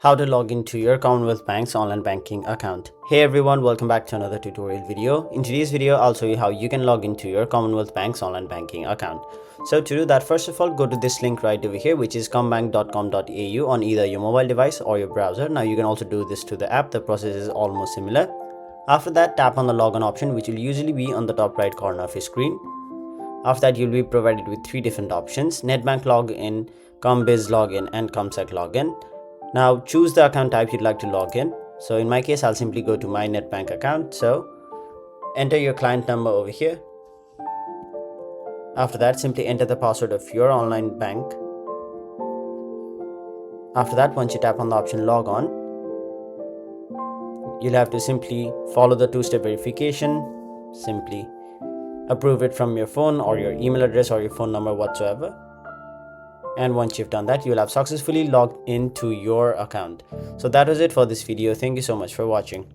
How to log into your Commonwealth Bank's online banking account. Hey everyone, welcome back to another tutorial video. In today's video, I'll show you how you can log into your Commonwealth Bank's online banking account. So to do that, first of all, go to this link right over here, which is commbank.com.au on either your mobile device or your browser. Now you can also do this to the app. The process is almost similar. After that, tap on the login option, which will usually be on the top right corner of your screen. After that, you'll be provided with three different options: NetBank login, CommBiz login, and CommSec login. Now choose the account type you'd like to log in. So in my case, I'll simply go to my NetBank account. So enter your client number over here. After that, simply enter the password of your online bank. After that, once you tap on the option log on, you'll have to simply follow the two-step verification. Simply approve it from your phone or your email address or your phone number whatsoever. And once you've done that, you'll have successfully logged into your account. So that was it for this video. Thank you so much for watching.